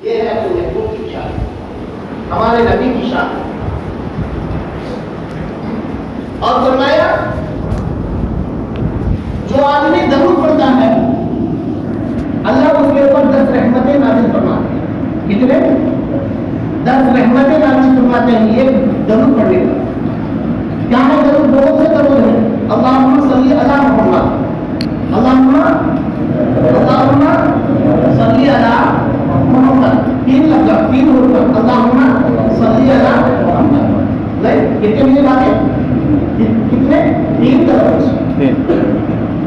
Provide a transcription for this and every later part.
یہ ہے اپنے محبوب کی شان، ہمارے نبی کی شان. اور فرمایا جو آدمی درود پڑھتا ہے اللہ اس کے اوپر 10 رحمتیں نازل فرماتے ہیں. کتنے؟ 10 رحمتیں نازل فرماتے ہیں یہ درود پڑھنے کا. کیا ہے درود؟ بہت سے درود ہیں. اللہم صلی علی محمد، اللہم صلی علی محمد، 3 لفظ 3 حروف. اللہم صلی علی محمد. کتنے مجھے باتیں؟ کتنے؟ 3 لفظ.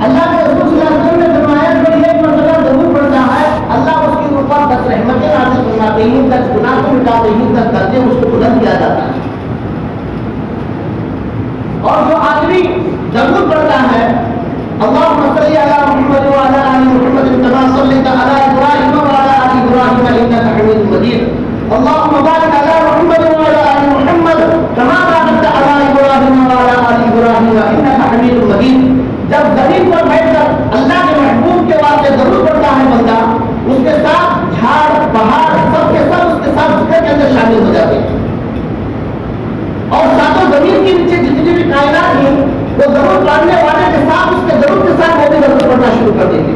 اللہ کے رسول صلی اللہ علیہ وسلم نے فرمایا جو ایک مرتبہ درود پڑھتا ہے اللہ اس کے اوپر 10 رحمتیں نازل فرماتے ہیں، 10 گناہ کو مٹاتے ہیں، 10 درجے اس کو بلند کیا جاتا ہے. اور جو آدمی درود پڑھتا ہے اللہم صلی علی محمد وعلی آل محمد کما صلیت علی ابراہیم وعلی آل ابراہیم انک حمید مجید، اللہم بارک علی محمد وعلی آل محمد کما بارکت علی ابراہیم وعلی آل ابراہیم انک حمید مجید. جب زمین پر بیٹھ کر اللہ کے محبوب کے واسطے درود پڑھتا ہے بندہ، اس کے ساتھ جھاڑ پہاڑ سب کے سب اس کے ساتھ ذکر کے اندر شامل ہو جاتے ہیں. اور ساتوں زمین کے نیچے جتنی بھی کائنات ہیں وہ درود پڑھنے والے کے ساتھ اس کے درود کے ساتھ وہ بھی درود پڑھنا شروع کر دیں گے.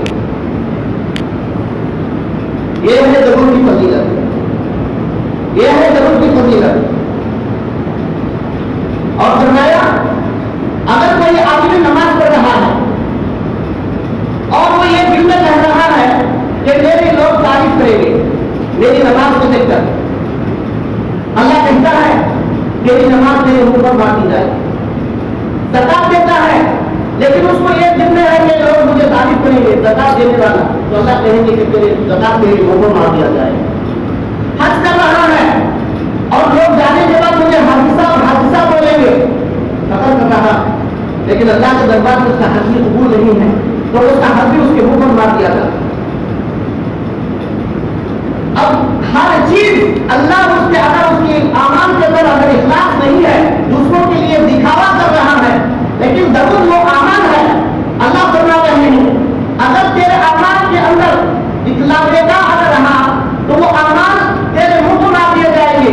یہ ہے درود کی فضیلت، یہ ہے درود کی فضیلت. اور فرمایا اگر کوئی آدمی نماز پڑھ رہا ہے اور وہ یہ دل میں کہہ رہا ہے کہ میرے لوگ تعریف کریں گے میری نماز کو دیکھ کر، اللہ کہتا ہے میری نماز میرے منہ پر بانٹی جائے. زکات دیتا ہے لیکن اس کو یہ دل میں ہے کہ لوگ مجھے تعریف کریں گے زکات دینے والا، تو اللہ کہیں گے کہ میری زکات میرے منہ پر مار دیا جائے. حج کر رہا ہے اور لوگ جانے کے بعد مجھے حادثہ بولیں گے، قتل کر رہا لیکن اللہ کے دربار میں اس کا حج بھی قبول نہیں ہے تو اس کا حج بھی اس کے منہ پر مار دیا تھا. اب ہر چیز اللہ اس کے اگر اس کے اعمال کے اندر اگر اخلاص نہیں ہے دوسروں کے لیے دکھاوا کر رہا ہے، لیکن درود وہ اعمال ہے. اللہ فرما رہے ہیں اگر تیرے اعمال کے اندر دکھلاویگا اگر رہا تو وہ اعمال تیرے منہ پر مار دیے جائیں گے،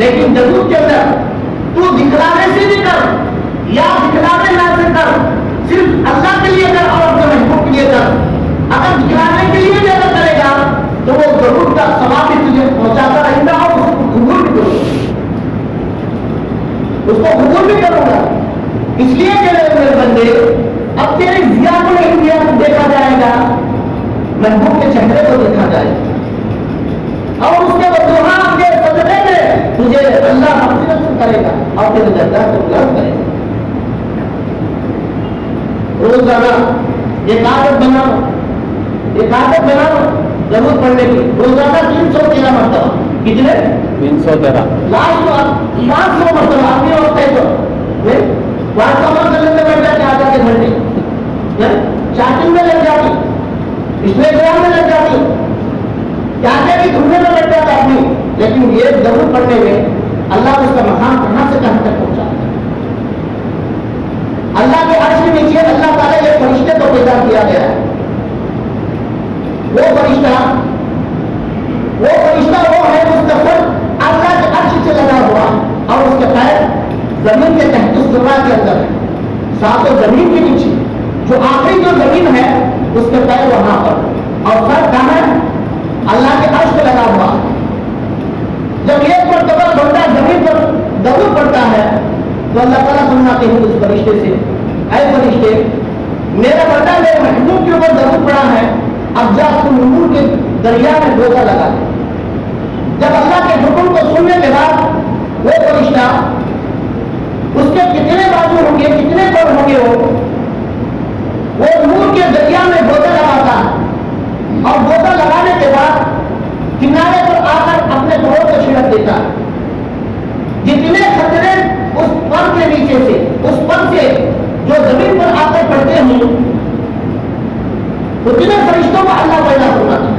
لیکن درود کے اندر تو دکھلانے سے بھی کر یا دکھلانے نہ سے کر، صرف اللہ کے لیے کر اور اپنے محبوب کے لیے کر. اگر دکھلانے کے لیے بھی اگر کرے گا تو وہ ضرور کا ثواب بھی تجھے پہنچاتا رہے گا اور اس کو قبول بھی کروں گا، اس کو قبول بھی کروں گا. اس لیے کہ میرے بندے اب تیرے ضیا کو نہیں دیکھا جائے گا، محبوب کے چہرے کو دیکھا جائے گا اور اس کے وجوہات کے صدقے میں تجھے اللہ مغفرت کرے گا اور تیرے درجات کو بلند کرے گا. روزانہ ایک عادت بناؤ درود پڑھنے کی. روزانہ 313 مرتبہ. کتنے؟ 313. لاسٹ 500 مرتبہ. آدمی اور 500 مرتبہ میں بیٹھ جاتے آدھا کے گھنٹے چاٹنگ میں لگ جاتی، انسٹاگرام میں لگ جاتی، کیا بھی ڈھونڈنے میں بیٹھ جاتا آدمی، لیکن یہ درود پڑھنے میں اللہ اس کا مقام کہاں سے کہاں تک پہنچا. اللہ کے عرش کے نیچے اللہ تعالیٰ ایک فرشتے کو پیدا کیا گیا ہے. وہ فرشتہ وہ ہے اس کا سر اللہ کے عرش سے لگا ہوا اور اس کے پیر زمین کے تحت السماء کے اندر ہے. ساتوں زمین کے نیچے جو آخری جو زمین ہے اس کے پیر وہاں پر اور سر کہاں ہے؟ اللہ کے عرش پہ لگا ہوا. جب ایک مرتبہ بندہ زمین پر درود پڑتا ہے تو اللہ تعالیٰ فرماتے ہیں اس فرشتے سے اے فرشتے میرا بندہ میرے محبوب کے اوپر درود پڑا ہے، اب جا تم نور کے دریا میں ڈوبا لگا دے. جب اللہ کے حکم کو سننے کے بعد وہ فرشتہ اس کے کتنے بازو ہوں گے کتنے پر ہوں گے وہ نور کے دریا میں ڈوبا لگاتا ہے اور ڈوبا لگانے کے بعد کنارے پر آ کر اپنے پاؤں کو چھڑک دیتا ہے. جتنے خطرے اس پر کے نیچے سے اس پر سے جو زمین پر آ کر پڑتے ہیں اتنے فرشتوں کو اللہ پیدا فرماتا ہے.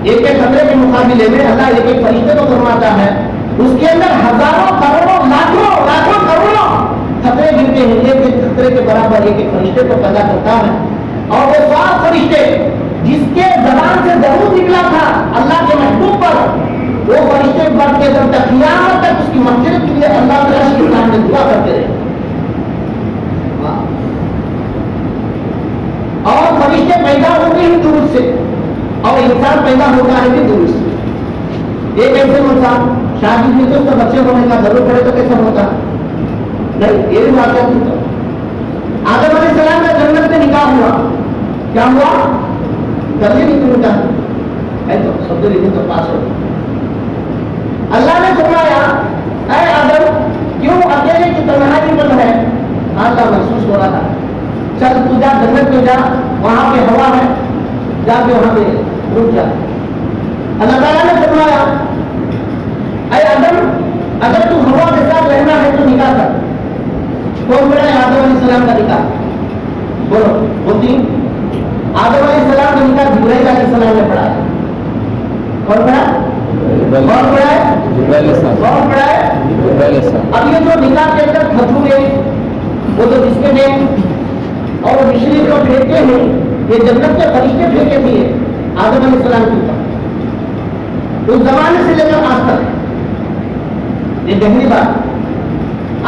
ایک ایک خطرے کے مقابلے میں اللہ ایک ایک فرشتے کو فرماتا ہے، اس کے اندر ہزاروں کروڑوں لاکھوں کروڑوں خطرے گرتے ہیں. ایک ایک خطرے کے برابر ایک ایک فرشتے کو پیدا کرتا ہے اور وہ 7 فرشتے جس کے زبان سے درود نکلا تھا اللہ کے محبوب پر قیامت تک اس کی مغفرت کے لیے اللہ کے عرش کے سامنے دعا کرتے رہے. اور فرشتے پیدا ہوتے ہی درود سے, اور انسان پیدا ہوتا ہے بھی درود سے. یہ کیسے ہوتا؟ شادی میں تو اس کا بچے ہونے کا ضرور پڑے تو کیسے ہوتا؟ نہیں, یہ بھی واقعہ نہیں تھا. آدم علیہ السلام کا جنت میں نکاح ہوا, کیا ہوا؟ کر لی نہیں نکاح ہے تو سب لکھے تو پاس ہو. اللہ نے فرمایا اے آدم کیوں اکیلے کی تنہائی میں ہے؟ اللہ محسوس ہو رہا تھا, چل تو جا جنت میں جا, وہاں پہ ہوا ہے, جا کے وہاں پہ رک جا. اللہ تعالیٰ نے فرمایا اے آدم اگر تو ہوا کے ساتھ رہنا ہے تو نکاح کر. کون پڑھا ہے آدم علیہ السلام کا نکاح؟ بولو ہوتی. آدم علیہ السلام کا نکاح جبرائیل علیہ السلام نے پڑھا ہے. کون پڑھا؟ کون پڑھا ہے؟ کون پڑھا ہے؟ اب یہ جو نکاح کے اندر کھجور ہے وہ تو جس کے میں اور مشری کو پھینکتے ہیں, یہ جنت کے فرشتے پھینکے دیے آدم علیہ السلام کے اوپر. اس زمانے سے لے کر آج تک یہ پہلی بات.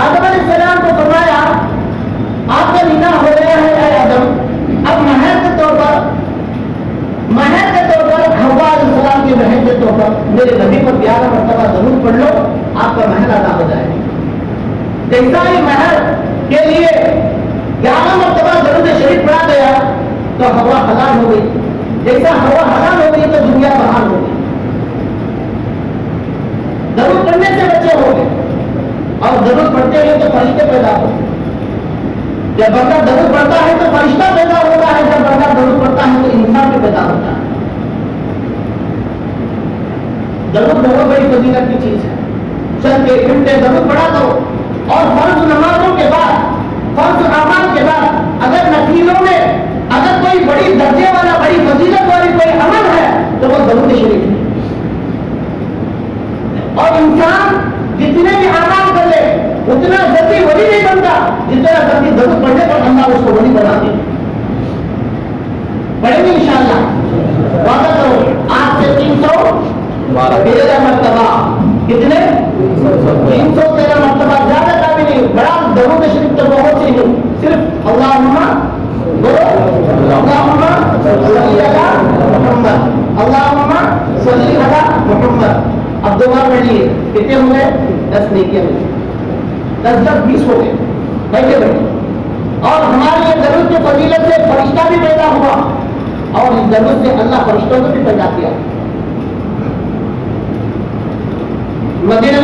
آدم علیہ السلام کو فرمایا آپ کا نکاح ہو گیا ہے اے آدم, اب مہر کے طور پر حوا علیہ السلام کے مہر کے طور پر میرے نبی پر 11 مرتبہ ضرور پڑھ لو, آپ کا مہر ادا ہو جائے. جیسا ہی مہر کے لیے 11 مرتبہ ضرور شریف پڑھا گیا تو ہوا حلال ہو گئی. جیسا ہوا حلال ہو گئی تو دنیا بحال ہو گئی. ضرور پڑھنے سے بچے ہو گئے, اور ضرور پڑھتے ہیں تو فرشتے پیدا ہوتے. جب بندہ ضرور پڑھتا ہے تو فرشتہ پیدا ہوتا ہے, جب بندہ ضرور پڑھتا ہے تو انسان بھی پیدا ہوتا ہے. ضرور بہت بڑی فضیلت کی چیز ہے. چند کے گھنٹے ضرور پڑھا کرو, اور فرض نمازوں کے بعد, فرض اعمال کے بعد اگر نفلوں میں اگر کوئی بڑی درجے والا, بڑی فضیلت والی کوئی عمل ہے تو وہ ضرور شریف ہے. اور انسان جتنے بھی اعمال کر لے اتنا جلدی ولی نہیں بنتا جتنا جلدی ضرور پڑھنے پر اللہ اس کو ولی بنا دے. پڑھیں گے انشاءاللہ, وعدہ کرو آج سے 313 مرتبہ. کتنے؟ 313 مرتبہ, زیادہ کا بھی نہیں, بڑا درود شریف تو بہت سے نہیں, صرف اللہم صلی علی محمد, اللہم صلی علی محمد. اب دو بار پڑھیے, کتنے ہو گئے؟ 10 نیکیاں ملی, 10 20 ہو گئے. بیٹھے بیٹھے, اور ہماری یہ ضرورت کی فضیلت سے فرشتہ بھی پیدا ہوا, اور اس ضرورت سے اللہ فرشتوں کو بھی پیدا کیا. مدینہ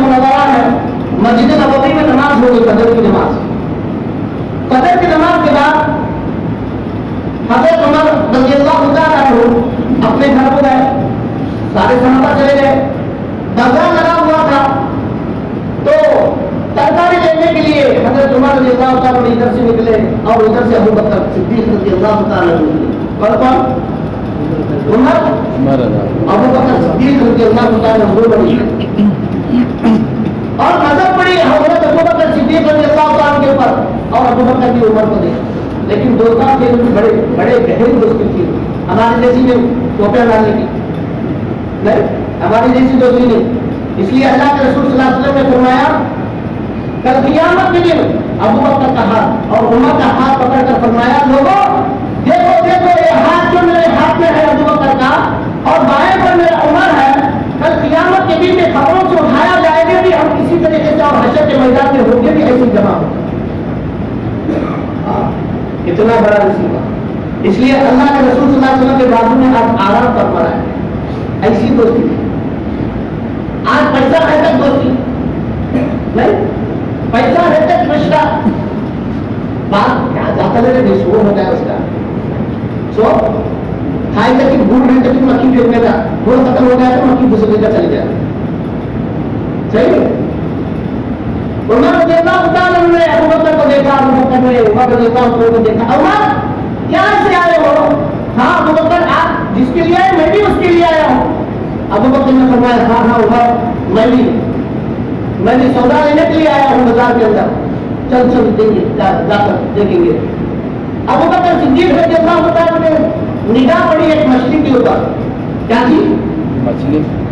منورہ ہے, مسجد نبوی میں نماز ہو گئی, قدر کی نماز. قدر کی نماز کے بعد حضرت عمر رضی اللہ تعالیٰ عنہ اپنے گھر کو گئے, سارے صحابہ چلے گئے. بازار لگا ہوا تھا تو ترکاری لینے کے لیے حضرت عمر رضی اللہ تعالیٰ عنہ ادھر سے نکلے, اور ادھر سے ابو بکر صدیق رضی اللہ تعالیٰ عنہ نکلے. کون؟ عمر, ابو بکر صدیق رضی اللہ تعالیٰ عنہ بڑی, اور نظر پڑی حضرت ابو بکر صدیق رضی اللہ تعالیٰ عنہ کے اوپر, اور ابو بکر کی عمر کو دیکھا. لیکن دوستان تھے بڑے بڑے گہری دوستی تھی, ہماری جیسی میں ٹوپیاں ڈالنے کی نہیں, ہماری جیسی دوستی نہیں. اس لیے اللہ کے رسول صلی اللہ علیہ وسلم نے فرمایا کل قیامت کے دن ابو بکر کا ہاتھ اور عمر کا ہاتھ پکڑ کر فرمایا لوگوں دیکھو دیکھو یہ ہاتھ جو میرے ہاتھ میں ہے ابو بکر کا, اور بائیں پر میرا عمر ہے, کل قیامت کے دن میں خبروں سے اٹھایا جائے گا بھی ہم کسی طریقے سے, اور حشر کے میدان میں ہوں گے بھی ایسی جمع ہو. اتنا بڑا نصیبہ. اس لیے اللہ کے رسول صلی اللہ علیہ وسلم کے بازو میں آپ آرام پر پڑا ہے. ایسی دوستی آج پیسہ ہے تک دوستی نہیں, پیسہ ہے تک رشتہ. بات کیا جاتا ہے نہیں, سو ہوتا ہے اس کا سو کھائے تک گڑ رہے تک مکھی پھینکنے کا, گڑ ختم ہو گیا تو مکھی دوسرے کا چل گیا. صحیح. عمر رضی اللہ تعالیٰ عنہ نے ابو بکر کو دیکھا, ابو بکر نے عمر رضی اللہ عنہ کو دیکھا. عمر کیا سے آئے ہو؟ ہاں ابو بکر آپ جس کے لیے آئے میں بھی اس کے لیے آیا ہوں. ابو بکر نے فرمایا ہاں ہاں عمر میں بھی سودا لینے کے لیے آیا ہوں بازار کے اندر, چل چل دیں گے, جا کر دیکھیں گے. ابو بکر صدیق رضی اللہ تعالیٰ نے نگاہ پڑی ایک مچھلی کے اوپر. کیا چیز؟ مچھلی.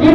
3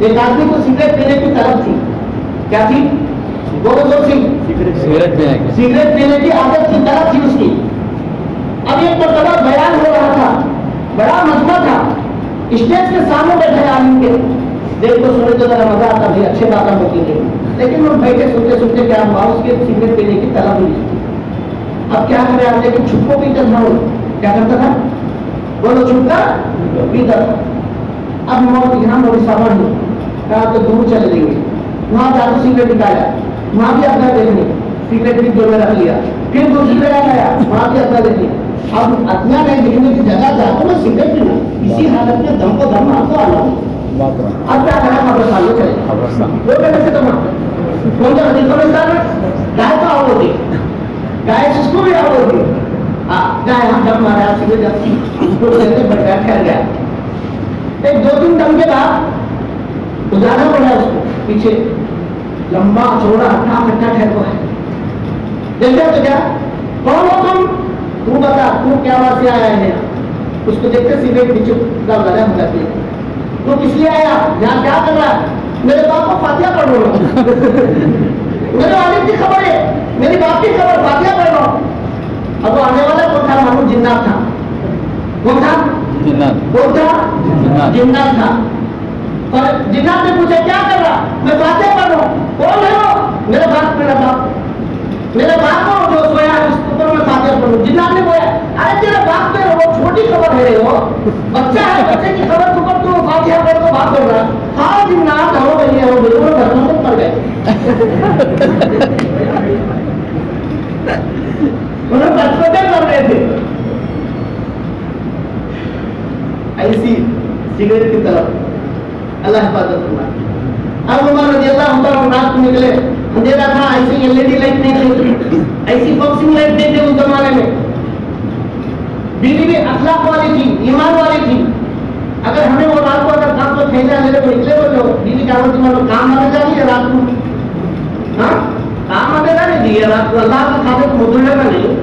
ایک آدمی کو سگریٹ پینے کی طلب تھی. کیا تھی؟ بولو زور سے. سگریٹ پینے کی عادت تھی, طلب تھی اس کی. اب ایک مرتبہ بیان ہو رہا تھا, بڑا مجمع تھا, اسٹیج کے سامنے بیٹھے عالم کے, دیکھو سنے تو ذرا مزہ آتا بھی, اچھے باتیں ہوتی تھی, لیکن وہ بیٹھے سنتے سنتے کیا ہوا, اس کے سگریٹ پینے کی طلب ہوئی. اب کیا کرے آپ, لیکن چھپ کو پیتا تھا. وہ کیا کرتا تھا؟ بولو چھپ کر پیتا تھا. اب یہاں موری سامان ہو کہا تو دور چلے جائیں گے, وہاں جا کے سگریٹ نکالا, وہاں بھی اپنا دیکھنے, سگریٹ بھی جو میں رکھ لیا, پھر دوسری جگہ گیا, وہاں بھی اپنا دیکھنے. اب اپنا نہیں دیکھنے کی جگہ جا تو میں سگریٹ پینا, اسی حالت میں دم کو دم آپ کو آنا. اب کیا کرا, قبرستان میں چلے. وہ کہنے سے تمام کون سا حدیث قبرستان میں گائے تو آؤ ہوتی, گائے اس کو بھی آؤ ہوتی. گائے ہم دم مارا, سگریٹ اس کو بیٹھ کر ٹھہر گیا. ایک 2-3 دم کے بعد اجالا پڑا اس کو پیچھے, لمبا چوڑا ہٹا ٹھہر کو ہے. دیکھا تو کیا, کون ہو تم, تو بتا تو کیا بات سے آیا ہے. اس کو دیکھتے سگریٹ پیچھے لگا ہو جاتی ہے. تو کس لیے آیا, یہاں کیا کر رہا ہے؟ میرے باپ کو فاتحہ پڑھ رہا ہوں. میرے والد کی خبر ہے, میری باپ کی خبر, فاتحہ پڑھ رہا ہوں. اب وہ آنے والا کون تھا؟ معلوم جنات تھا. کون تھا؟ کون تھا؟ جنات تھا. اور جنات نے پوچھا کیا کر رہا؟ میں فاتحہ پڑھ رہا ہوں. کون ہے وہ؟ میرے باپ, میرے باپ کو جو سویا اس کے اوپر میں فاتحہ پڑھ رہا ہوں. جنات نے بولا ارے تیرے باپ پہ وہ چھوٹی خبر ہے, وہ بچہ ہے, بچے کی خبر تو پر تو فاتحہ پڑھ تو بات کر رہا. ہاں جنات ہو گئی ہے, وہ بالکل گھروں میں پڑ گئے. انہیں بچپنے کر رہے تھے. ایسی سگریٹ کی طرف اللہ حفاظت فرمائے. اب عمر رضی اللہ عنہ رات کو نکلے, اندھیرا تھا, ایسی LED لائٹ نہیں تھی, ایسی فوکسنگ لائٹ نہیں تھی اس زمانے میں. بیوی بھی اخلاق والی تھی, ایمان والی تھی. اگر ہمیں وہ رات کو اگر کام کو کھینچا میرے کو نکلے وہ لوگ بیوی کا عورت میں کام آنے جا رہی ہے رات کو, ہاں کام آنے جا رہی ہے رات کو, اللہ کے کھانے کو مدلے گا نہیں,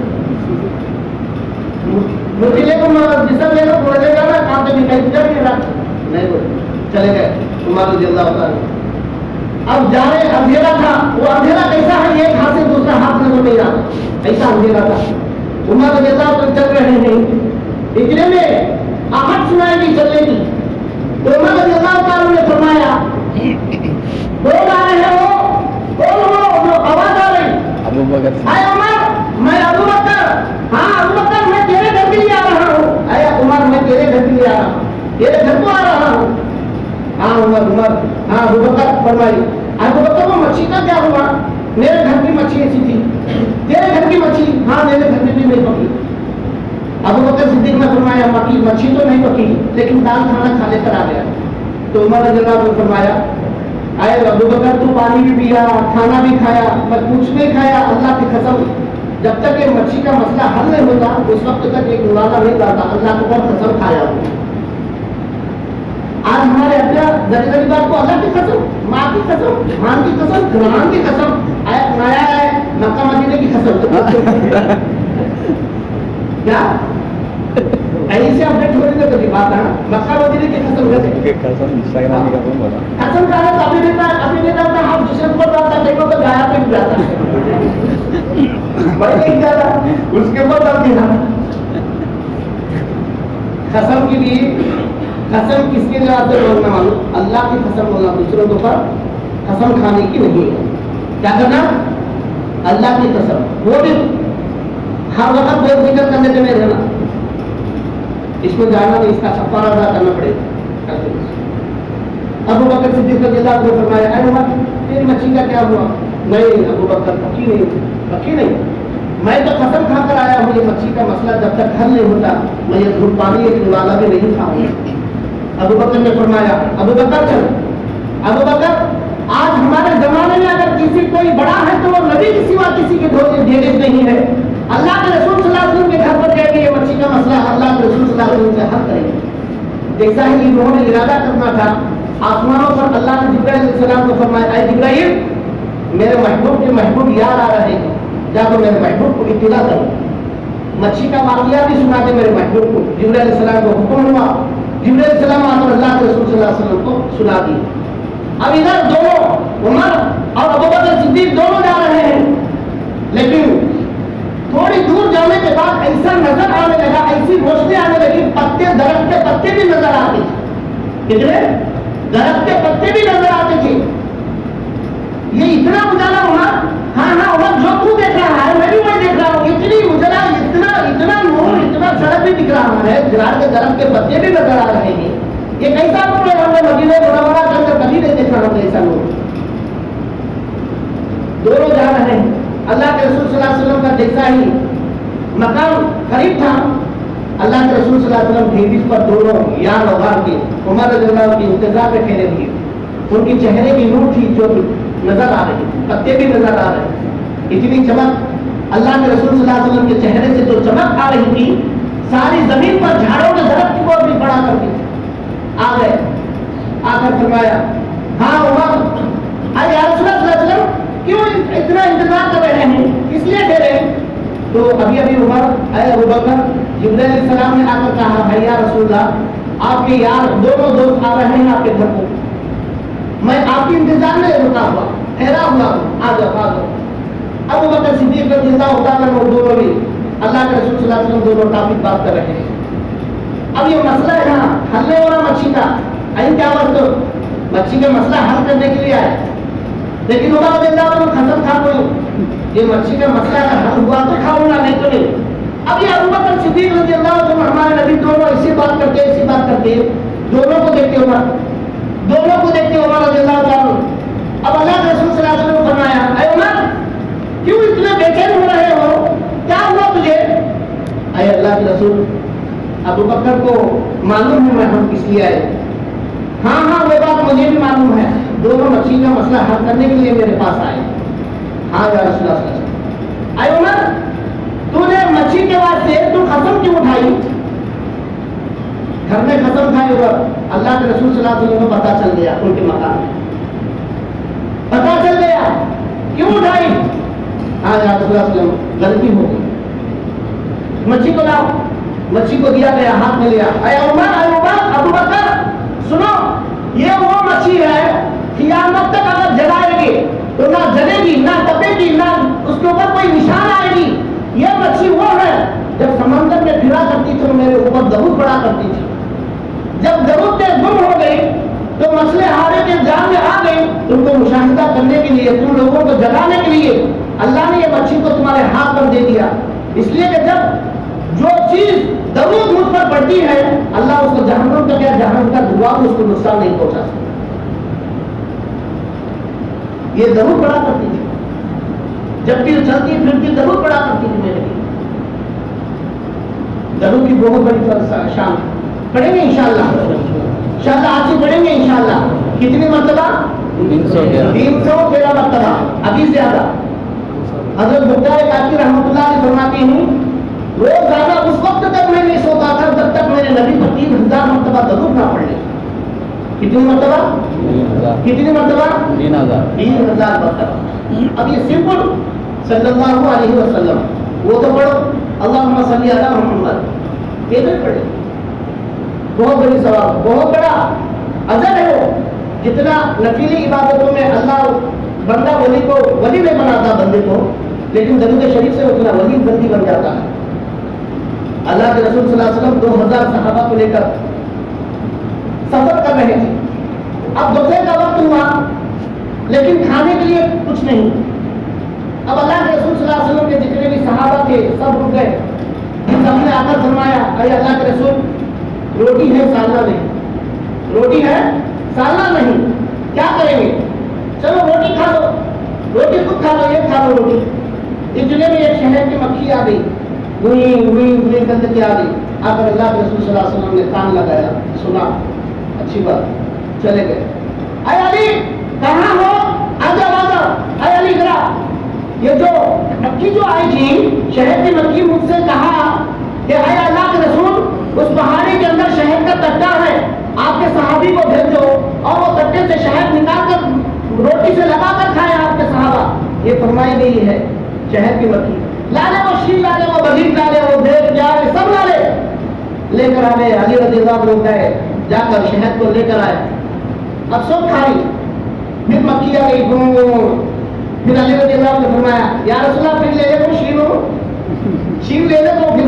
مدلے کو جسم لے کر بولے گا نا کام سے نکل جا رہی ہے رات نہیں, وہ چلے گئے. عمر رضی اللہ عنہ اب جا رہے, اندھیرا تھا. وہ اندھیرا کیسا ہے, ایک ہاتھ سے دوسرا ہاتھ نظر نہیں آتا, ایسا اندھیرا تھا. عمر رضی اللہ عنہ چل رہے ہیں, اتنے میں آہٹ سنائی دی چلنے کی. تو عمر رضی اللہ عنہ نے فرمایا کون آ رہے ہو, کون ہو, جو آواز آ رہی, ابو بکر. اے عمر میں ابو بکر. ہاں ابو بکر میں تیرے گھر کے لیے آ رہا ہوں. اے عمر میں تیرے گھر کے لیے آ رہا ہوں, تیرے گھر کو آ رہا ہوں. ہاں عمر, ہاں ابو بکر فرمائی. ابو بکر کو مچھی کا کیا ہوا, میرے گھر کی مچھی ایسی تھی, تیرے گھر کی مچھی, ہاں میرے گھر میں بھی نہیں پکی. ابو بکر صدیق نے فرمایا مچھی تو نہیں پکی لیکن دال کھانا کھا لے کر آ گیا. تو عمر رضی اللہ عنہ فرمایا اے ابو بکر تو پانی بھی پیا, کھانا بھی کھایا, میں کچھ نہیں کھایا, اللہ کی قسم جب تک یہ مچھی کا مسئلہ حل نہیں ہوتا اس وقت تک ایک نوازہ نہیں کرتا, اللہ کو پر قسم کھایا ہوں. آج ہمارے ابا ذری ذری بات کو اللہ کی قسم, ماں کی قسم, خان کی قسم, قرآن کی قسم, نیا ہے مکہ مدینے کی قسم. کیا ایسے اپڈیٹ ہونے میں کبھی بات ہے مکہ مدینے کی قسم کیسے قسم کھا رہے ابھی نہیں جاتا, ہم دوسرے کو جاتا دیکھو تو گایا پہ بھی جاتا میں نہیں جاتا اس کے اوپر ڈر دینا. قسم کی بھی قسم کس کے لیے آتے بولنا معلوم, اللہ کی قسم بولنا, دوسروں کے اوپر قسم کھانے کی نہیں ہے. کیا کرنا, اللہ کی قسم, وہ بھی ہر وقت بے فکر کرنے کے میں رہنا, اس میں جانا نہیں, اس کا کفارہ ادا کرنا پڑے گا. ابو بکر صدیق رضی اللہ عنہ نے فرمایا اے عمر تیری مچھی کا کیا ہوا؟ نہیں ابو بکر پکی نہیں, میں تو قسم کھا کر آیا ہوں یہ مچھی کا مسئلہ جب تک حل نہیں ہوتا میں یہ دھوپ پانی ایک نوالا بھی نہیں کھاؤں گا. ابو بکر نے فرمایا ابو بکر چل. ابو بکر آج ہمارے زمانے میں اگر کسی کوئی بڑا ہے تو وہ نبی کے سوا کسی کے دھونے نہیں ہے. اللہ کے رسول صلی اللہ علیہ وسلم کے گھر پر جائے گی یہ مچھی کا مسئلہ اللہ کے رسول صلی اللہ علیہ وسلم سے حل کریں گے. جیسا ہی انہوں نے ارادہ کرنا تھا آسمانوں پر اللہ نے جبرائیل علیہ السلام کو فرمایا اے جبرائیل میرے محبوب کے محبوب یار آ رہے ہیں, جا تو میرے محبوب کو اطلاع کرو, مچھی کا واقعہ بھی سنا دے میرے محبوب کو. جبرائیل علیہ السلام کو حکم ہوا, جبرائیل علیہ السلام آ کر اللہ کے رسول صلی اللہ علیہ وسلم کو سنا دی. اب ادھر دونوں عمر اور ابوبکر صدیق دونوں جا رہے ہیں، لیکن تھوڑی دور جانے کے بعد ایسا نظر آنے لگا، ایسی روشنی آنے لگی، پتے درخت کے پتے بھی نظر آتے تھے، کتنے درخت کے پتے بھی نظر آتے تھے۔ یہ اتنا اجالا عمر، ہاں ہاں عمر جو تو دیکھ رہا ہے میں بھی وہی دیکھ رہا ہوں، اتنی اجلا، اتنا نور، اتنا سڑک بھی دکھ رہا ہے، گرار کے درخت کے پتے بھی نظر آ رہے ہیں، یہ کیسا نور ہے؟ ہم نے مدینہ منورہ کے اندر کبھی نہیں دیکھا ہم نے ایسا نور۔ دونوں جا رہے ہیں، اللہ کے رسول صلی اللہ علیہ وسلم کا جیسا ہی مقام قریب تھا، اللہ کے رسول صلی اللہ علیہ وسلم ڈھیبیز پر دونوں یار وغار کے عمر رضی اللہ عنہ کی انتظار میں کھڑے ہوئے، ان کی چہرے کی نور تھی جو نظر آ رہی، پتے بھی نظر آ رہے، اتنی چمک اللہ کے رسول صلی اللہ علیہ وسلم کے چہرے سے جو چمک آ رہی تھی، ساری زمین پر جھاڑوں کے درخت کی اور بھی پڑا کرتی تھی۔ آ گئے، آ کر فرمایا ہاں عمر، آج یا رسول اللہ صلی اللہ علیہ وسلم کیوں اتنا انتظار کر رہے ہیں، اس لیے ڈرے ہیں؟ تو ابھی عمر، اے ابوبکر، جبرائیل علیہ السلام نے آ کر کہا ہے یا رسول اللہ، آپ کے یار دونوں دوست آ رہے ہیں آپ کے گھر کو، میں آپ کی انتظار میں رکا ہوا ٹھہرا ہوا ہوں، آ جاؤ آ جاؤ۔ ابوبکر صدیق رضی اللہ عنہ دونوں بھی اللہ کے رسول صلی اللہ علیہ وسلم دونوں ٹاپک بات کر رہے ہیں۔ اب یہ مسئلہ ہے نا حل نہیں ہو رہا مچھی کا، کیا وقت مچھی کا مسئلہ حل کرنے کے لیے آئے، لیکن عمر رضی اللہ عنہ قسم کھا کوئی یہ مچھی کا مسئلہ اگر حل ہوا تو کھاؤں گا، نہیں تو نہیں۔ اب یہ ابوبکر صدیق رضی اللہ عنہ ہمارے نبی دونوں ایسی بات کرتے دونوں کو دیکھتے عمر رضی اللہ عنہ۔ اب اللہ کے رسول صلی اللہ علیہ وسلم نے فرمایا اے عمر کیوں اتنے بے چین ہو رہے ہو، کیا ہوا تجھے؟ اے اللہ کے رسول، ابوبکر کو معلوم ہے میں ہم کس لیے آئے، ہاں ہاں وہ بات مجھے بھی معلوم ہے، دونوں مچھی کا مسئلہ حل کرنے کے لیے میرے پاس آئے۔ ہاں یا رسول اللہ صلی اللہ علیہ وسلم، اے عمر تو نے مچھی کے واسطے تو قسم کیوں اٹھائی؟ گھر میں قسم کھائے عمر، اللہ کے رسول صلی اللہ علیہ وسلم کو پتا چل گیا، ان کے مقام میں پتا چل گیا، کیوں اٹھائی؟ ہاں یا رسول اللہ صلی اللہ علیہ وسلم غلطی ہو گئی، مچھی کو لاؤ، مچھی کو دیا گیا، ہاتھ میں لیا، اے عمر ابوبکر سنو، یہ وہ مچھی ہے قیامت تک اگر جلائے گی تو نہ جلے گی، نہ تپے گی، نہ اس کے اوپر کوئی نشان آئے گی۔ یہ مچھی وہ ہے جب سمندر میں پھرا کرتی تھی میرے اوپر درود پڑا کرتی تھی، جب درود میں گم ہو گئی تو مسئلے ہارے کے جان میں آ گئی، تم کو مشاہدہ کرنے کے لیے، تم لوگوں کو جگانے کے لیے اللہ نے یہ مچھی کو تمہارے ہاتھ پر دے دیا، اس لیے کہ جب جو چیز درود مجھ پر پڑتی ہے اللہ اس کو جہنم کا کیا جہنم کا دعا اس کو نقصان نہیں پہنچا سکتا۔ یہ درود پڑا کرتی تھی، جب بھی چلتی پھرتی درود پڑا کرتی تھی میرے لیے، درود کی بہت بڑی شان پڑھیں گے انشاءاللہ، آج سے پڑھیں گے انشاءاللہ۔ کتنی مرتبہ؟ 313 مرتبہ، ابھی زیادہ۔ حضرت بختیار کاکی رحمۃ اللہ علیہ فرماتے ہیں روزانہ اس وقت تک میں نہیں سوتا تھا جب تک میرے نبی پر 3000 مرتبہ درود نہ پڑھ لے۔ کتنی مرتبہ؟ 3000 مرتبہ۔ اب یہ سمپل صلی اللہ علیہ وسلم، وہ تو پڑھو اللہم صلی علی محمد، یہ نہیں پڑھے، بہت بڑی ثواب، بہت بڑا اجر ہے وہ۔ جتنا نفلی عبادتوں میں اللہ بندہ ولی کو ولی نہیں بناتا بندے کو، لیکن درود شریف سے اتنا ولی بندی بن جاتا ہے۔ اللہ کے رسول صلی اللہ علیہ وسلم 2000 صحابہ کو لے کر سفر کر رہے تھے، اب دوپہر کا وقت ہوا لیکن کھانے کے لیے کچھ نہیں۔ اب اللہ کے رسول صلی اللہ علیہ وسلم کے جتنے بھی صحابہ تھے سب رک گئے، سب نے آ کر فرمایا اے اللہ کے رسول روٹی ہے سالنا نہیں، روٹی ہے سالنا نہیں، کیا کریں گے؟ چلو روٹی کھا لو، روٹی خود کھا لو، یہ کھا لو روٹی۔ اتنے میں ایک شہر کی مکھی آ گئی، ہوئی گند کی آ گئی، آ کر اللہ کے رسول صلی اللہ علیہ وسلم نے کان لگایا، سنا، اچھی بات، چلے گئے۔ اے علی کہاں ہو؟ آجا آجا، اے علی ذرا، یہ جو مکھی جو آئی تھی شہر کی مکھی مجھ سے کہا کہ اے اللہ کے رسول اس پہاڑی کے اندر شہد کا تٹا ہے، آپ کے صحابی کو بھیجو اور وہ تٹے سے شہد نکال کر روٹی سے لگا کر کھائے آپ کے صحابہ۔ یہ فرمائی گئی ہے شہد کی مکھی، لالے وہ شیر لالے، وہ بغیر لالے، وہ بھیڑ جالے، سب لالے لے کر آئے۔ علی رضی اللہ عنہ گئے، جا کر شہد کو لے کر آئے، اب سب کھائی، پھر مکھی آ گئی، پھر علی رضی اللہ نے فرمایا یا رسول اللہ پھر لے لے تو شیر لے لے تو پھر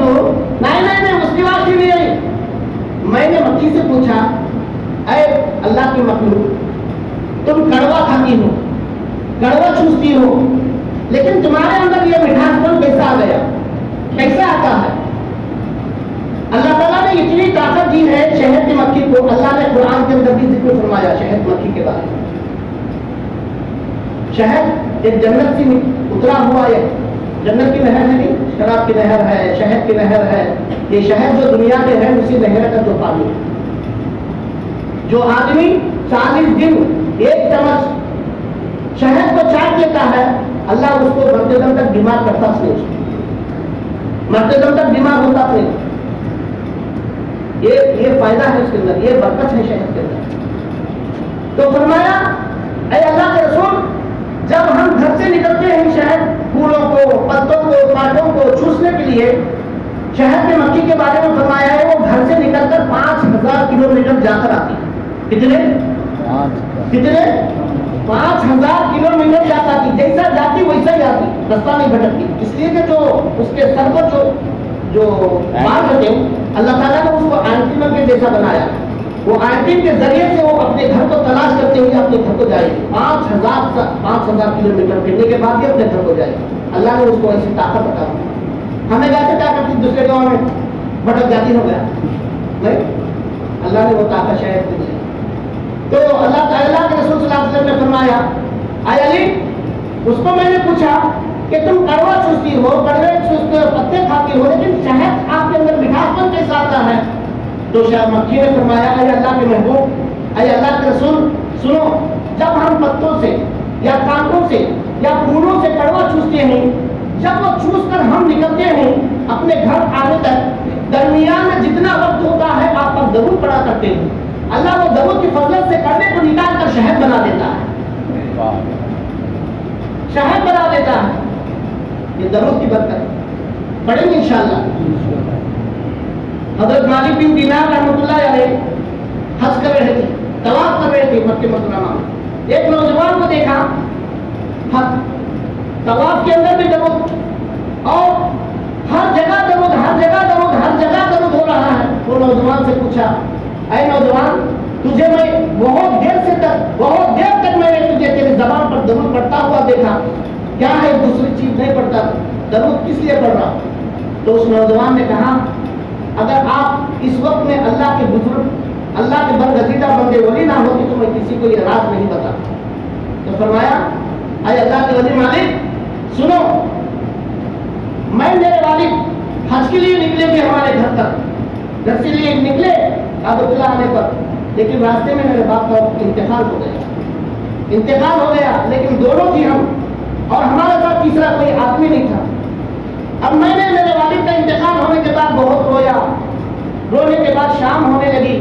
نہیں اس کی بات نہیں آئی. میں نے مکھی سے پوچھا اے اللہ کی مخلوق، تم کڑوا کھاتی ہو، کڑوا چوستی ہو، لیکن تمہارے اندر یہ مٹھاس پن کیسا آ گیا، کیسا آتا ہے؟ اللہ تعالیٰ نے اتنی طاقت دی ہے شہد کی مکھی کو. اللہ نے قرآن کے اندر بھی ذکر فرمایا شہد مکھی کے بارے میں. شہد ایک جنت سے اترا ہوا ہے، جنت کی نہر ہے نہیں، شراب کی نہر ہے، شہد کی نہر ہے. یہ شہد جو دنیا میں ہے اسی نہر کا جو پانی ہے. جو آدمی 40 دن ایک چمچ شہد کو چاٹ لیتا ہے، اللہ اس کو مرتے دم تک بیمار کرتا نہیں، مرتے دم تک بیمار ہوتا نہیں. یہ فائدہ ہے اس کے اندر، یہ برکت ہے شہد کے اندر. تو فرمایا اے اللہ کے رسول، جب ہم گھر سے نکلتے ہیں شہد پھولوں کو، پتوں کو، کانٹوں کو چوسنے کے لیے، شہد کے مکھی کے بارے میں فرمایا ہے وہ گھر سے نکل کر 5000 کلومیٹر جا کر آتی ہے. کتنے 5000 کلومیٹر جا کر آتی. جیسا جاتی ویسا ہی آتی، رستہ نہیں بھٹکتی. اس لیے کہ جو اس کے سر کو جو بال ہوتے ہیں اللہ تعالیٰ نے اس کو اینٹینا کے جیسا بنایا. وہ اینٹین کے ذریعے سے وہ اپنے گھر کو تلاش کرتے ہوئے اپنے گھر کو جائے گی. 5000 کلومیٹر پھرنے کے بعد ہی اپنے گھر کو جائے گی. اللہ نے اس کو ایسی طاقت عطا کی. ہمیں جاتے کیا کرتی دوسرے گاؤں میں بھٹک جاتی ہو گیا نہیں، اللہ نے وہ طاقت شاید دی. تو اللہ تعالیٰ کے رسول صلی اللہ علیہ وسلم نے فرمایا اے علی، اس کو میں نے پوچھا کہ تم کڑوا چوستی ہو، کڑوے چوستے ہو، پتے کھاتی ہو، لیکن شہد آپ کے اندر مٹھاس پن کیسا آتا ہے؟ تو شاہ مکھی نے فرمایا اے اللہ کے محبوب، اے اللہ کے رسول، سنو، جب ہم پتوں سے یا کانٹوں سے یا پھولوں سے کڑوا چوستے ہیں، جب وہ چوس کر ہم نکلتے ہیں اپنے گھر آنے تک، درمیان میں جتنا وقت ہوتا ہے آپ پر درود پڑا کرتے ہیں، اللہ وہ درود کی فضلت سے کڑوے کو نکال کر شہد بنا دیتا ہے، شہد بنا دیتا ہے. یہ درود کی برکت پڑھیں گے انشاءاللہ. حضرت مالک بن دینار رحمۃ اللہ علیہ حج کر رہے تھے، طواف کر رہے تھے مکہ مکرمہ میں. ایک نوجوان کو دیکھا طواف کے اندر بھی درود، اور ہر جگہ درود، ہر جگہ درود، ہر جگہ درود ہو رہا ہے. وہ نوجوان سے پوچھا اے نوجوان، تجھے میں بہت دیر تک میں نے تجھے تیری زبان پر درود پڑھتا ہوا دیکھا، کیا ہے دوسری چیز نہیں پڑھتا، درود کس لیے پڑھ رہا؟ تو اس نوجوان نے کہا اگر آپ اس وقت میں اللہ کے بزرگ، اللہ کے برگزیدہ بندے ولی نہ ہوتے تو میں کسی کو یہ راز نہیں بتا. تو فرمایا اے اللہ کے ولی مالک سنو، میں میرے والد حج کے لیے نکلے تھے ہمارے گھر تک، گھر سے لیے نکلے کعبۃ اللہ آنے پر، لیکن راستے میں میرے باپ کا انتقال ہو گیا، لیکن دونوں تھی ہم، اور ہمارے ساتھ تیسرا کوئی آدمی نہیں تھا. اب میں نے میرے والد کا انتقال ہونے کے بعد بہت رویا، رونے کے بعد شام ہونے لگی.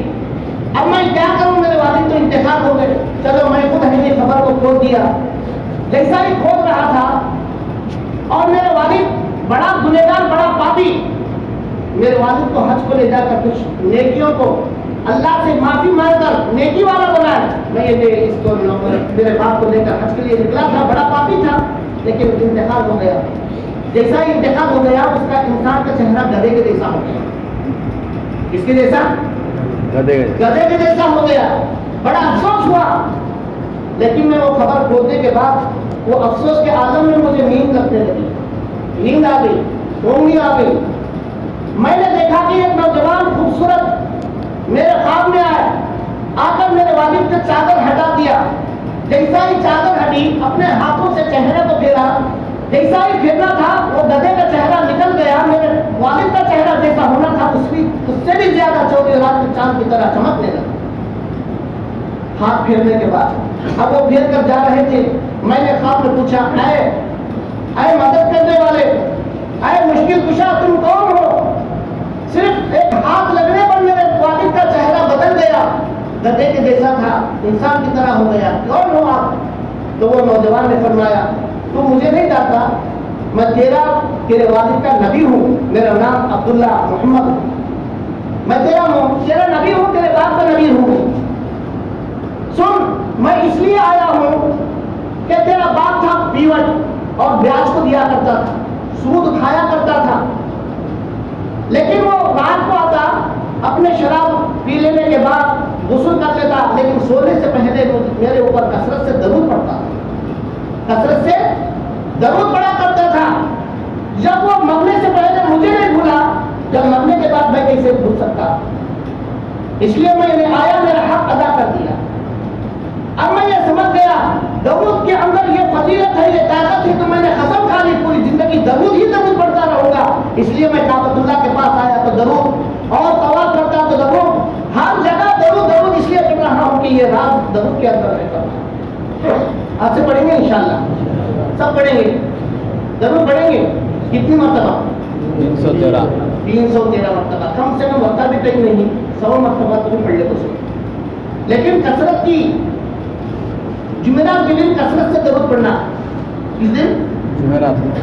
اب میں کیا کروں، میرے والد تو انتقال ہو گئے. چلو میں خود ہے خبر کو کھول دیا. جیسا ہی کھول رہا تھا، اور میرے والد بڑا گنہگار، بڑا پاپی، میرے والد کو حج کو لے جا کر کچھ نیکیوں کو اللہ سے معافی مانگ کر نیکی والا بنایا. میں اس کو میرے باپ کو لے کر حج کے لیے نکلا تھا، بڑا پاپی تھا، لیکن انتقال ہو گیا. جیسا ہی انتقال ہو گیا اس کا انسان کا چہرہ گدھے کے جیسا ہو گیا. کس کے جیسا؟ گدھے کے جیسا ہو گیا. بڑا افسوس ہوا، لیکن میں وہ خبر کھولنے کے بعد وہ افسوس کے عالم میں مجھے نیند لگنے لگی، نیند آ گئی، اونگی آ گئی. میں نے دیکھا کہ ایک نوجوان خوبصورت میرے خواب میں آیا، آ کر میرے والد کا چادر ہٹا دیا. جیسا ہی چادر ہٹی اپنے ہاتھوں سے چہرے کو پھیرا، جیسا ہی پھرنا تھا وہ گدھے کا چہرہ نکل گیا. میرے والد کا چہرہ جیسا ہونا تھا اس سے بھی زیادہ چودہ رات کے چاند کی طرح چمکنے لگا. ہاتھ پھیرنے کے بعد اب وہ پھیر کر جا رہے تھے. میں نے خواب میں پوچھا اے مدد کرنے والے، اے مشکل کشا، تم کون ہو؟ صرف ایک ہاتھ لگنے پر میرے والد کا چہرہ بدل گیا، گدھے کے جیسا تھا، انسان کی طرح ہو گیا. کون ہو آپ؟ تو وہ نوجوان نے فرمایا تو مجھے نہیں جانتا، میں تیرے والد کا نبی ہوں، میرا نام عبداللہ محمد، میں تیرا نبی ہوں، تیرے باپ کا نبی ہوں. سن، میں اس لیے آیا ہوں کہ تیرا باپ تھا پیوٹ اور بیاج کو دیا کرتا تھا، سود کھایا کرتا تھا، لیکن وہ رات کو آتا اپنے شراب پی لینے کے بعد غسل کر لیتا، لیکن سونے سے پہلے میرے اوپر کثرت سے درود پڑتا تھا، کثرت سے درود پڑا کرتا تھا۔ جب وہ مرنے سے پہلے مجھے نہیں بھولا، جب مرنے کے بعد میں کیسے بھول سکتا؟ اس لیے میں نے آیا، میرا حق ادا کر دیا۔ اب میں یہ سمجھ گیا درود کے اندر یہ فضیلت ہے، یہ طاقت ہے، تو میں نے قسم کھا لی پوری زندگی درود ہی درود پڑھتا رہوں گا۔ اس لیے میں کعبۃ اللہ کے پاس آیا تو درود، اور طواف کرتا تو درود، ہر جگہ درود درود اس لیے پڑھ رہا ہوں کہ یہ راز درود کے اندر رہتا ہے۔ آج سے پڑھیں گے انشاءاللہ، سب پڑھیں گے، درود پڑھیں گے۔ کتنی مرتبہ؟ 313 313 مرتبہ، کم سے کم وقت بھی کہیں نہیں، 100 مرتبہ تو بھی پڑھ لے تو صحیح۔ لیکن کثرت کی، جمعرات کے دن کثرت سے درود پڑھنا، کس دن؟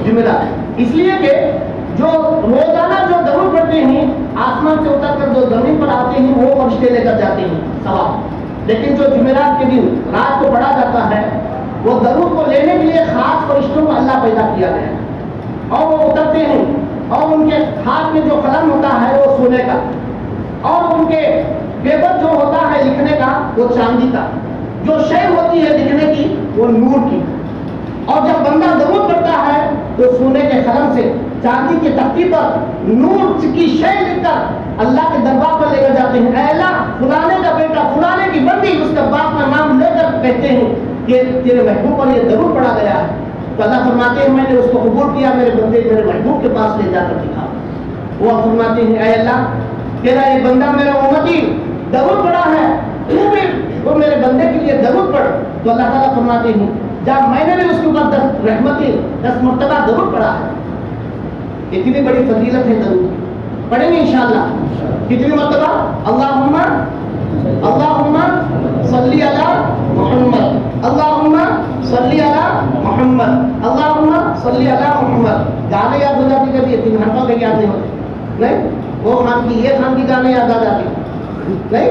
جمعرات، اس لیے کہ جو روزانہ جو درود پڑھتے ہیں آسمان سے اتر کر جو زمین پر آتے ہیں وہ فرشتے لے کر جاتے ہیں ثواب، لیکن جو جمعرات کے دن رات کو پڑھا جاتا ہے وہ درود کو لینے کے لیے خاص فرشتوں کو اللہ پیدا کیا گیا ہے، اور وہ اترتے ہیں، اور ان کے ہاتھ میں جو قلم ہوتا ہے وہ سونے کا، اور ان کے پیپر جو ہوتا ہے لکھنے کا وہ چاندی کا، جو شے ہوتی ہے لکھنے کی وہ نور کی، اور جب بندہ درود پڑھتا ہے تو سونے کے قلم سے چاندی کی تختی پر نور کی شے لکھ کر اللہ کے دربار پر لے کر جاتے ہیں۔ اے اللہ، فلانے کا بیٹا، فلانے کی بندی، اس کے باپ کا نام لے کر کہتے ہیں کہ تیرے محبوب پر یہ درود پڑھا گیا ہے، تو اللہ فرماتے ہیں میں نے اس کو قبول کیا، میرے بندے میرے محبوب کے پاس لے جا کر دکھا۔ وہ فرماتے ہیں اے اللہ، تیرا یہ بندہ میرا امتی درود پڑھا ہے، تو بھی وہ میرے بندے کے لیے درود پڑھ، تو اللہ تعالیٰ فرماتے ہیں جب میں نے بھی اس کے اوپر 10 رحمتیں 10 مرتبہ درود پڑھا ہے۔ اتنی بڑی فضیلت ہے درود، پڑھیں گے انشاءاللہ۔ کتنی مرتبہ؟ اللہم صلی علی محمد، اللہم صلی علی محمد، اللہم صلی علی محمد۔ گانے یاد ہو جاتی کبھی؟ 3 حرفوں کے یاد نہیں ہوتے، نہیں؟ وہ خان کی، یہ خان کی گانے یاد آ جاتے نہیں؟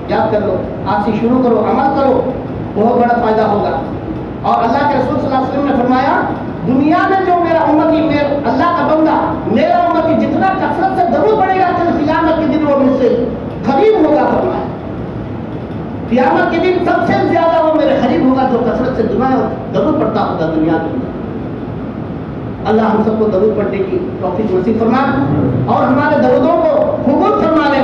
یاد کر لو، آج سے شروع کرو، عمل کرو، بہت بڑا فائدہ ہوگا۔ اور اللہ کے رسول صلی اللہ علیہ وسلم نے فرمایا دنیا میں جو میرا امتی، اللہ کا بندہ میرا امتی جتنا کثرت سے درود پڑے گا کل قیامت کے دن وہ مجھ سے قریب ہوگا، فرمایا قیامت کے دن سب سے زیادہ وہ میرے قریب ہوگا جو کثرت سے درود پڑتا ہوگا دنیا کے اندر۔ اللہ ہم سب کو درود پڑھنے کی توفیق نصیب فرمائے، اور ہمارے درودوں کو قبول فرما لے،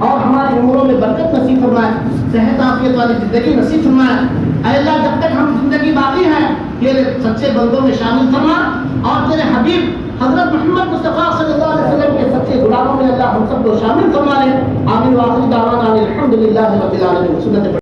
اور ہماری عمروں میں برکت نصیب فرمائے، صحت عافیت والی زندگی نصیب فرمائے۔ اے اللہ، جب تک ہم زندگی باقی ہے تیرے سچے بندوں میں شامل فرما، اور تیرے حبیب حضرت محمد مصطفیٰ صلی اللہ علیہ وسلم کے سچے غلاموں میں اللہ ہم سب کو شامل فرما لے۔ آمین۔ وآخر دعوانا الحمد للہ رب العالمین۔ سنت